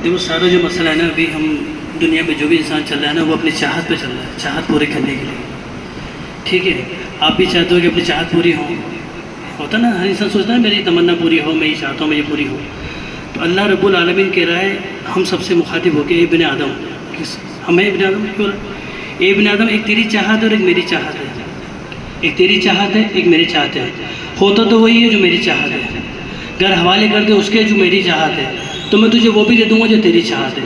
دیکھو سارا جو مسئلہ ہے نا، ابھی ہم دنیا میں جو بھی انسان چل رہا ہے نا، وہ اپنی چاہت پہ چل رہا ہے، چاہت پورے کرنے کے لیے. ٹھیک ہے، آپ بھی چاہتے ہو کہ اپنی چاہت پوری ہو. ہوتا نا، ہر انسان سوچتا ہے میری تمنا پوری ہو، میں یہ چاہتا ہوں میں یہ پوری ہو. تو اللہ رب العالمین کہہ رہا ہے ہم سب سے مخاطب ہو کے، اے ابن آدم. ہمیں ابن آدم کیوں رہا؟ اے ابن آدم، ایک تیری چاہت ہے اور ایک میری چاہت ہے. ایک تیری چاہت ہے، ایک میری چاہت ہے. ہوتا تو وہی ہے جو میری چاہت ہے. اگر حوالے کر دے اس کے جو میری چاہت ہے، تو میں تجھے وہ بھی دے دوں گا جو تیری چاہت ہے.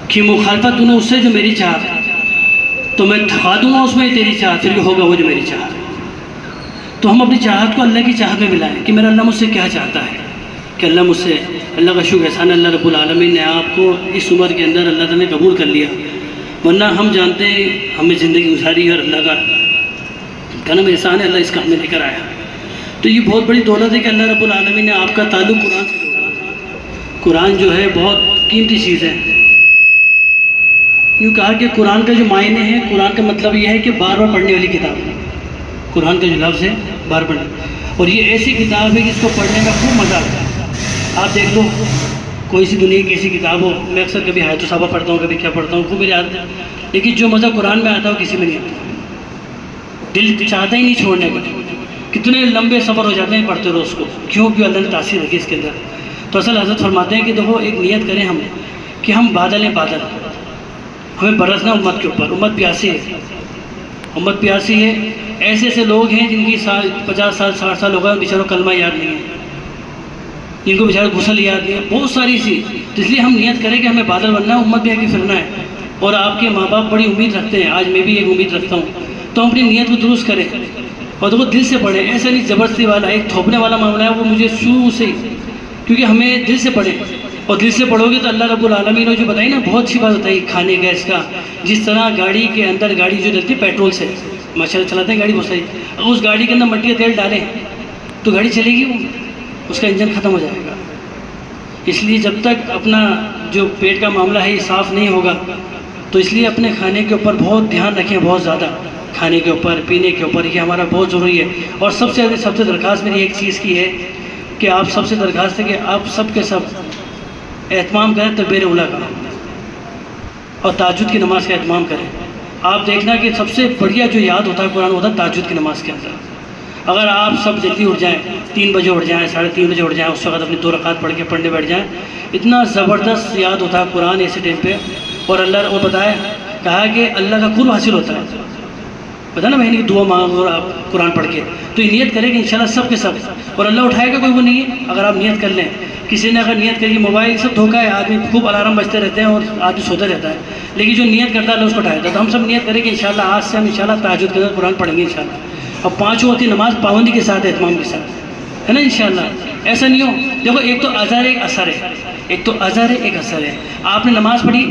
کہ مخالفت تو نے اس سے جو میری چاہت ہے، تو میں تھکا دوں گا اس میں تیری چاہت، پھر ہوگا وہ جو میری چاہت ہے. تو ہم اپنی چاہت کو اللہ کی چاہت میں ملائیں کہ میرا اللہ مجھ سے کیا چاہتا ہے. کہ اللہ مجھ سے، اللہ کا شکر احسان اللہ رب العالمین نے آپ کو اس عمر کے اندر اللہ تعالیٰ نے قبول کر لیا. ورنہ ہم جانتے ہیں ہمیں زندگی گزاری ہے اور اللہ کا کرم احسان ہے، اللہ اس کام میں لے کر آیا. تو یہ بہت بڑی دولت ہے کہ اللہ رب العالمین نے آپ کا تعلق قرآن سے جوڑا. قرآن جو ہے بہت قیمتی چیز ہے. یوں کہا کہ قرآن کا جو معنی ہے، قرآن کا مطلب یہ ہے کہ بار بار پڑھنے والی کتاب. قرآن کا جو لفظ ہے بار پڑھنے، اور یہ ایسی کتاب ہے جس کو پڑھنے میں خوب مزہ آتا ہے. آپ دیکھ لو کوئی سی دنیا کی ایسی کتاب ہو، میں اکثر کبھی حیات الصحابہ پڑھتا ہوں، کبھی کیا پڑھتا ہوں، خوب میری عادت ہے، لیکن جو مزہ قرآن میں آتا ہے وہ کسی میں نہیں آتا. دل چاہتا ہی نہیں چھوڑنے کا. کتنے لمبے سفر ہو جاتے ہیں پڑھتے روز کو، کیوں اللہ نے تاثیر رکھی اس کے اندر. تو اصل حضرت فرماتے ہیں کہ دیکھو ایک نیت کریں ہم کہ ہم بادل ہیں، بادل ہمیں برسنا امت کے اوپر. امت پیاسی ہے، امت پیاسی ہے. ایسے ایسے لوگ ہیں جن کی 50 سال 60 سال ہو گئے، بیچاروں کلمہ یاد نہیں ہے، جن کو بیچاروں غسل یاد نہیں ہے، بہت ساری سی. تو اس لیے ہم نیت کریں کہ ہمیں بادل بننا ہے، امت بھی آگے پھرنا ہے. اور آپ کے ماں باپ بڑی امید رکھتے ہیں، آج میں بھی ایک امید رکھتا ہوں. تو ہم اپنی نیت کو درست کریں اور وہ دل سے پڑھیں. ایسا نہیں زبردستی والا ایک تھوپنے والا معاملہ ہے، وہ مجھے شروع سے ہی، کیونکہ ہمیں دل سے پڑھیں. اور دل سے پڑھو گے تو اللہ رب العالمین نے جو بتائی نا، بہت اچھی بات بتائی کھانے گیس کا. جس طرح گاڑی کے اندر گاڑی جو رہتی ہے پیٹرول سے، ماشاء اللہ چلاتے ہیں گاڑی بہت صحیح، اگر اس گاڑی کے اندر مٹی کا تیل ڈالیں تو گاڑی چلے گی، اس کا انجن ختم ہو جائے گا. اس لیے جب تک اپنا جو پیٹ کا معاملہ ہے یہ صاف نہیں ہوگا، تو اس لیے اپنے کھانے کے اوپر بہت دھیان رکھیں، بہت زیادہ کھانے کے اوپر، پینے کے اوپر. یہ ہمارا بہت ضروری ہے. اور سب سے درخواست میری ایک چیز کی ہے کہ آپ سب سے درخواست ہے کہ آپ سب کے سب اہتمام کریں تکبیر اولیٰ کا، اور تہجد کی نماز کا اہتمام کریں. آپ دیکھنا کہ سب سے بڑھیا جو یاد ہوتا ہے قرآن ہوتا ہے تہجد کی نماز کے اندر. اگر آپ سب جلدی اٹھ جائیں، 3 بجے اٹھ جائیں، 3:30 بجے اٹھ جائیں، اس وقت اپنی 2 رکعت پڑھ کے پڑھنے بیٹھ جائیں، اتنا زبردست یاد ہوتا ہے قرآن ایسے ٹائم پہ. اور اللہ نے بتایا، کہا کہ اللہ کا قرب حاصل ہوتا ہے. پتہ نا بہن کی دعا مانگو آپ قرآن پڑھ کے، تو یہ نیت کریں کہ انشاءاللہ سب کے سب. اور اللہ اٹھائے گا، کوئی وہ نہیں ہے. اگر آپ نیت کر لیں، کسی نے اگر نیت کری، موبائل سب دھوکا ہے، آدمی خوب الارم بجتے رہتے ہیں اور آدمی سوتا رہتا ہے، لیکن جو نیت کرتا ہے اللہ اس کو اٹھایا ہے. تو ہم سب نیت کریں کہ انشاءاللہ آج سے ہم انشاءاللہ تہجد کے اندر قرآن پڑھیں گے انشاءاللہ. اور 5 وقت کی نماز پابندی کے ساتھ، اہتمام کے ساتھ، ہے نا انشاءاللہ. ایسا نہیں ہو، دیکھو ایک تو اذہر ایک اثر ہے، ایک تو اذہر ہے ایک اثر ہے. آپ نے نماز پڑھی،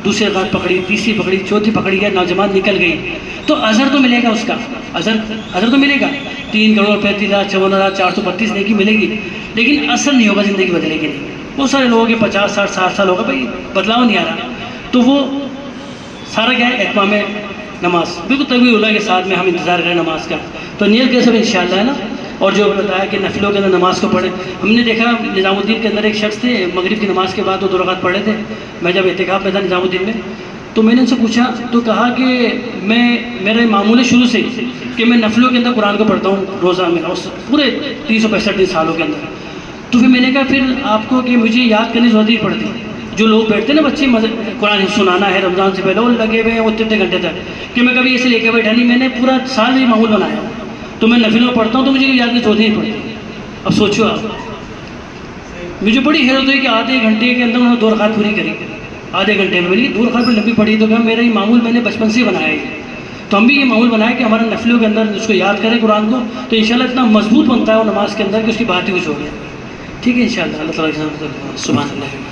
دوسری رکعت پکڑی، تیسری پکڑی، چوتھی پکڑی ہے، نوجوان نکل گئی، تو اثر تو ملے گا اس کا، اثر تو ملے گا. 3,35,54,432 نیکی ملے گی، لیکن اثر نہیں ہوگا، زندگی بدلے گی نہیں. بہت سارے لوگوں کے 50 60 سال ہوگا، بھائی بدلاؤ نہیں آ رہا. تو وہ سارا کیا ہے، اہتمام نماز بالکل تکبیر اولیٰ کے ساتھ میں ہم انتظار کریں نماز کا. تو نیت کے سب انشاءاللہ ہے نا. اور جو بتایا کہ نفلوں کے اندر نماز کو پڑھیں، ہم نے دیکھا نظام الدین کے اندر ایک شخص تھے، مغرب کی نماز کے بعد وہ 2 رکعت پڑھے تھے. میں جب اعتکاف میں تھا نظام الدین میں، تو میں نے ان سے پوچھا، تو کہا کہ میرا معمول ہے شروع سے ہی کہ میں نفلوں کے اندر قرآن کو پڑھتا ہوں روزہ میں، پورے 365 سالوں کے اندر. تو پھر میں نے کہا پھر آپ کو کہ مجھے یاد کرنے کی ضرورت نہیں پڑتی. جو لوگ بیٹھتے ہیں نا بچے قرآن سنانا ہے رمضان سے پہلے، وہ لگے ہوئے ہیں وہ اتنے گھنٹے تک، کہ میں کبھی ایسے لے کے بیٹھا نہیں. میں نے پورا سال یہ معمول بنایا، تو میں نفل میں پڑھتا ہوں تو مجھے یاد کی ضرورت نہیں پڑتی. اب سوچو آپ، مجھے بڑی حیرت ہوئی کہ آدھے گھنٹے کے اندر انہوں نے 2 رکعت پوری کری، آدھے گھنٹے میں. میری 2 رکعت پہ لمبی پڑی، تو کہا میرا یہ معمول میں نے بچپن سے بنایا ہے. تو ہم بھی یہ معمول بنائیں کہ ہمارے نفلوں کے اندر اس کو یاد کریں قرآن کو، تو انشاءاللہ اتنا مضبوط بنتا ہے وہ نماز کے اندر کہ اس کی بات ہی کچھ ہو گیا. ٹھیک ہے انشاءاللہ. اللہ تعالیٰ سبحان اللہ.